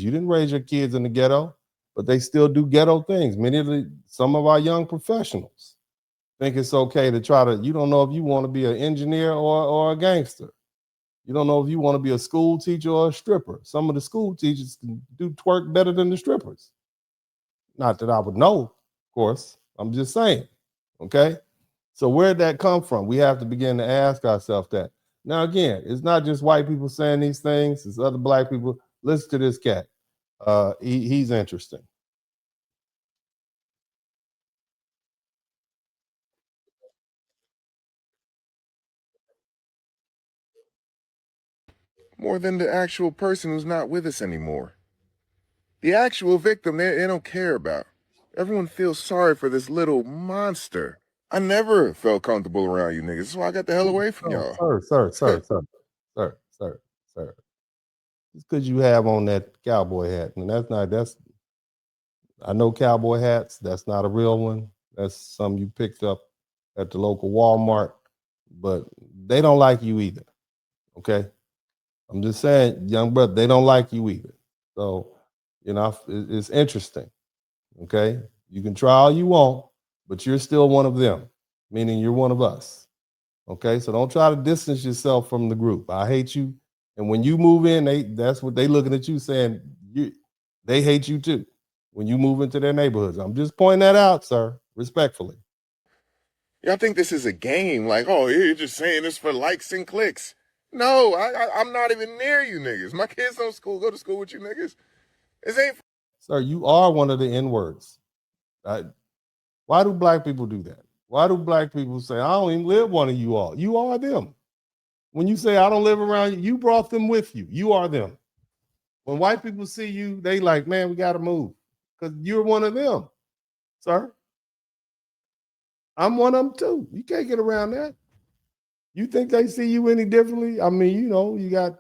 You didn't raise your kids in the ghetto, but they still do ghetto things. Some of our young professionals think it's okay to try to, you don't know if you want to be an engineer or a gangster. You don't know if you want to be a school teacher or a stripper. Some of the school teachers can do twerk better than the strippers. Not that I would know, of course. I'm just saying. Okay. So where'd that come from? We have to begin to ask ourselves that. Now, again, it's not just white people saying these things, it's other black people. Listen to this cat. He's interesting. More than the actual person who's not with us anymore. The actual victim, they don't care about. Everyone feels sorry for this little monster. I never felt comfortable around you niggas. That's why I got the hell away from Oh, y'all. sir. Just because you have on that cowboy hat, and that's I know cowboy hats. That's not a real one. That's some you picked up at the local Walmart, but they don't like you either. Okay, I'm just saying, young brother, they don't like you either. So, it's interesting. Okay, you can try all you want, but you're still one of them, meaning you're one of us. Okay, so don't try to distance yourself from the group. I hate you, and when you move in, that's what they looking at you saying. They hate you too when you move into their neighborhoods. I'm just pointing that out, sir, respectfully. Y'all think this is a game? Like, oh, you're just saying this for likes and clicks. No, I'm not even near you niggas. My kids don't go to school with you niggas. This ain't. Sir, you are one of the N words. Why do black people do that? Why do black people say, I don't even live one of you all? You are them. When you say, I don't live around you, you brought them with you. You are them. When white people see you, they like, man, we got to move because you're one of them, sir. I'm one of them too. You can't get around that. You think they see you any differently? I mean, you got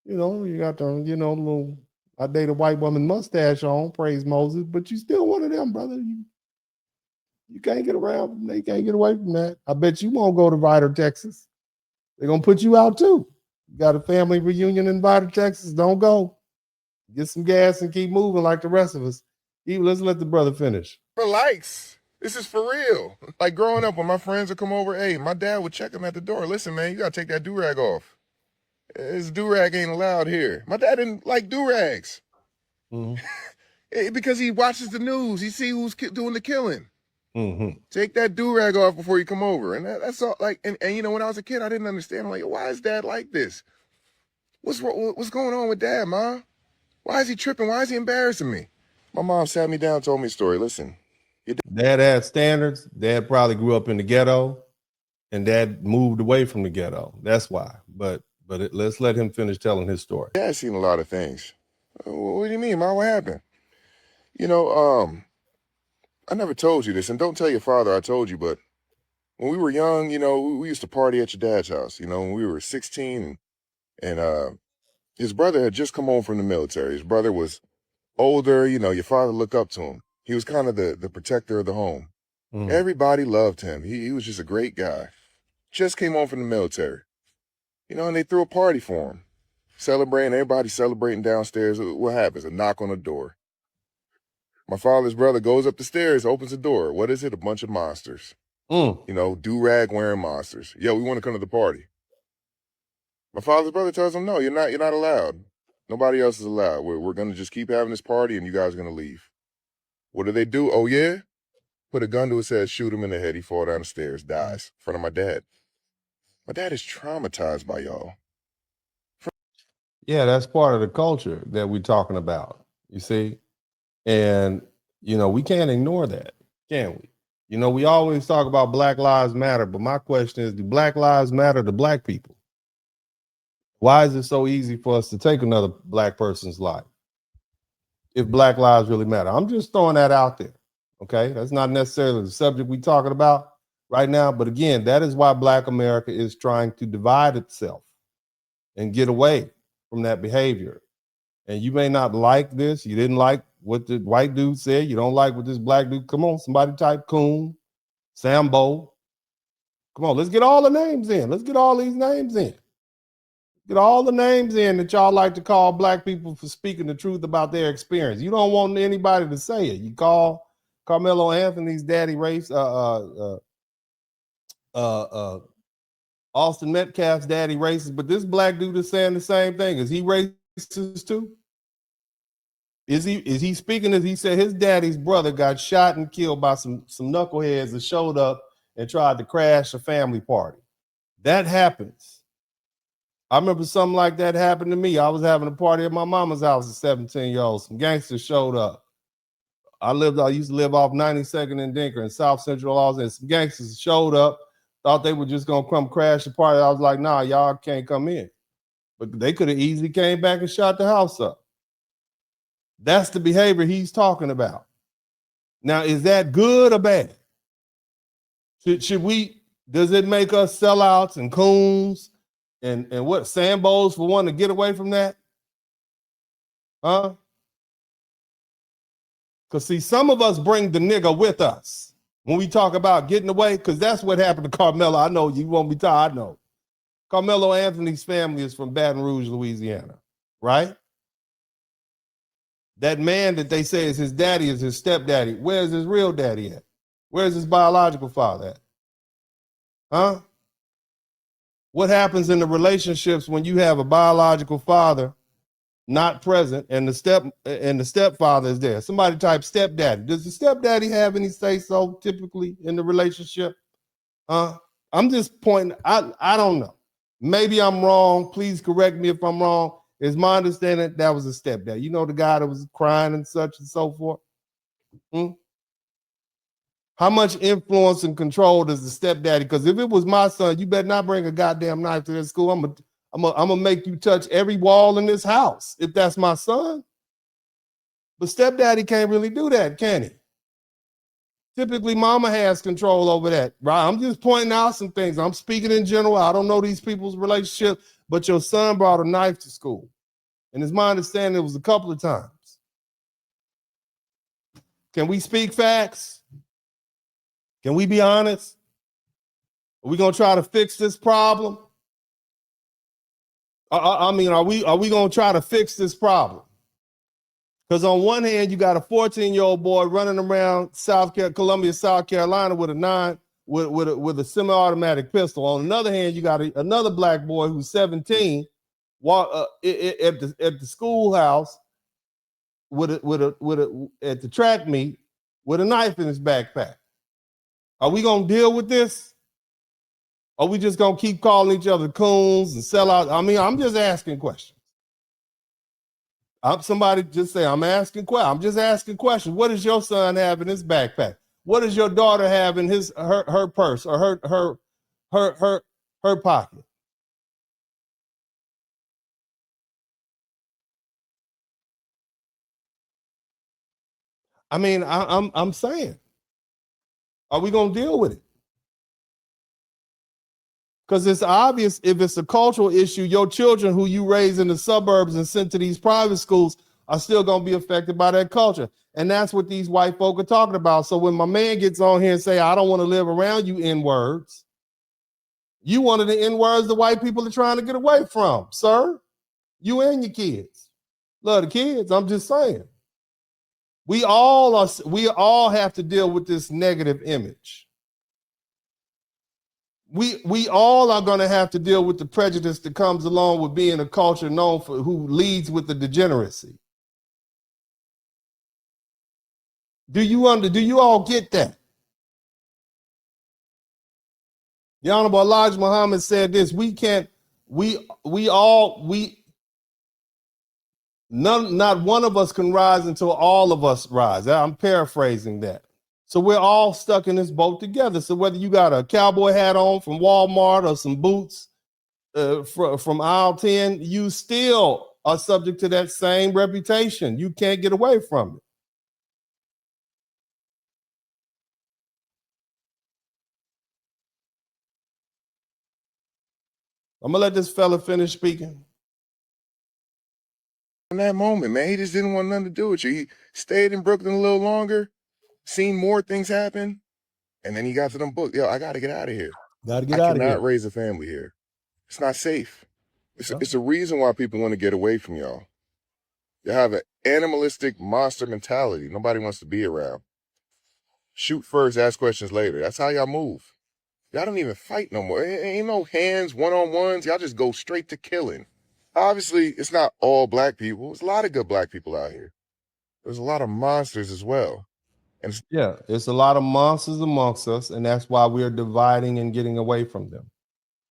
the, little, I date a white woman mustache on, praise Moses, but you still one of them, brother. You can't get around. They can't get away from that. I bet you won't go to Vidor, Texas. They're gonna put you out too. You got a family reunion in Vidor, Texas. Don't go. Get some gas and keep moving like the rest of us. Let's let the brother finish. For likes. This is for real. Like growing up, when my friends would come over, hey, my dad would check them at the door. Listen, man, you gotta take that do-rag off. This do-rag ain't allowed here. My dad didn't like do-rags. Mm-hmm. Because he watches the news. He see who's doing the killing. Mm-hmm. Take that do-rag off before you come over. And that's all. Like, and when I was a kid, I didn't understand. I'm like, why is dad like this? What's going on with dad, Ma? Why is he tripping? Why is he embarrassing me? My mom sat me down and told me a story. Listen. Dad had standards. Dad probably grew up in the ghetto, and dad moved away from the ghetto. That's why. But let's let him finish telling his story. Dad's seen a lot of things. What do you mean, Ma? What happened? I never told you this, and don't tell your father I told you, but when we were young, we used to party at your dad's house, when we were 16, and his brother had just come home from the military. His brother was older, your father looked up to him. He was kind of the protector of the home. Everybody loved him. He was just a great guy. Just came home from the military. And they threw a party for him. Celebrating, everybody celebrating downstairs. What happens? A knock on the door. My father's brother goes up the stairs, opens the door. What is it? A bunch of monsters. Do-rag wearing monsters. Yo, we want to come to the party. My father's brother tells him, no, you're not allowed. Nobody else is allowed. We're going to just keep having this party and you guys are going to leave. What do? Oh, yeah? Put a gun to his head, shoot him in the head. He fall down the stairs, dies in front of my dad. My dad is traumatized by y'all. Yeah, that's part of the culture that we're talking about, you see? And, we can't ignore that, can we? We always talk about Black Lives Matter, but my question is, do Black Lives matter to Black people? Why is it so easy for us to take another Black person's life if Black lives really matter? I'm just throwing that out there, okay? That's not necessarily the subject we're talking about right now, but again, that is why Black America is trying to divide itself and get away from that behavior. And you may not like this. You didn't like what the white dude said. You don't like what this Black dude. Come on, somebody type Coon, Sambo. Come on, let's get all the names in. Let's get all these names in. Get all the names in that y'all like to call black people for speaking the truth about their experience. You don't want anybody to say it. You call Carmelo Anthony's daddy race, Austin Metcalf's daddy racist, but this black dude is saying the same thing. Is he racist too? Is he speaking as he said his daddy's brother got shot and killed by some knuckleheads that showed up and tried to crash a family party? That happens. I remember something like that happened to me. I was having a party at my mama's house at 17-year-old. Some gangsters showed up. I used to live off 92nd and Dinker in South Central Los Angeles. Some gangsters showed up, thought they were just gonna come crash the party. I was like, nah, y'all can't come in. But they could have easily came back and shot the house up. That's the behavior he's talking about. Now, is that good or bad? Should we, does it make us sellouts and coons and what, Sambos for wanting to get away from that? Huh? Because see, some of us bring the nigga with us when we talk about getting away, because that's what happened to Carmelo. I know you won't be tired, I know. Carmelo Anthony's family is from Baton Rouge, Louisiana, right? That man that they say is his daddy is his stepdaddy. Where's his real daddy at? Where's his biological father at? Huh? What happens in the relationships when you have a biological father not present and the stepfather is there? Somebody type stepdaddy. Does the stepdaddy have any say so typically in the relationship? I'm just pointing. I don't know. Maybe I'm wrong. Please correct me if I'm wrong. It's my understanding that was a stepdad. You know, the guy that was crying and such and so forth. How much influence and control does the stepdaddy? Because if it was my son, you better not bring a goddamn knife to this school. I'm gonna make you touch every wall in this house if that's my son. But stepdaddy can't really do that, can he? Typically, mama has control over that, right? I'm just pointing out some things. I'm speaking in general. I don't know these people's relationship, but your son brought a knife to school. And it's my understanding it was a couple of times. Can we speak facts? Can we be honest? Are we gonna try to fix this problem? I mean, are we gonna try to fix this problem? Because on one hand, you got a 14-year-old boy running around Columbia, South Carolina with a semi-automatic pistol. On another hand, you got another black boy who's 17 at the schoolhouse at the track meet with a knife in his backpack. Are we gonna deal with this? Are we just gonna keep calling each other coons and sell out? I mean, I'm just asking questions. Somebody just say, I'm just asking questions. What does your son have in his backpack? What does your daughter have in her purse or her pocket? I mean, I'm saying, are we gonna deal with it? Because it's obvious if it's a cultural issue, your children who you raise in the suburbs and sent to these private schools are still going to be affected by that culture. And that's what these white folk are talking about. So when my man gets on here and say, I don't want to live around you N-words, you one of the N-words the white people are trying to get away from, sir. You and your kids. Love the kids, I'm just saying. We all have to deal with this negative image. We all are going to have to deal with the prejudice that comes along with being a culture known for who leads with the degeneracy. Do you all get that? The Honorable Elijah Muhammad said this: not one of us can rise until all of us rise. I'm paraphrasing that. So we're all stuck in this boat together. So whether you got a cowboy hat on from Walmart or some boots from aisle 10, you still are subject to that same reputation. You can't get away from it. I'm gonna let this fella finish speaking. In that moment, man, he just didn't want nothing to do with you. He stayed in Brooklyn a little longer, seen more things happen, and then he got to them books. Yo, I got to get out of here. Gotta get out of here. I cannot raise a family here. It's not safe. It's a reason why people want to get away from y'all. You have an animalistic monster mentality. Nobody wants to be around. Shoot first, ask questions later. That's how y'all move. Y'all don't even fight no more. Ain't no hands, one-on-ones. Y'all just go straight to killing. Obviously, it's not all black people. There's a lot of good black people out here. There's a lot of monsters as well. And Yeah, it's a lot of monsters amongst us, and that's why we're dividing and getting away from them.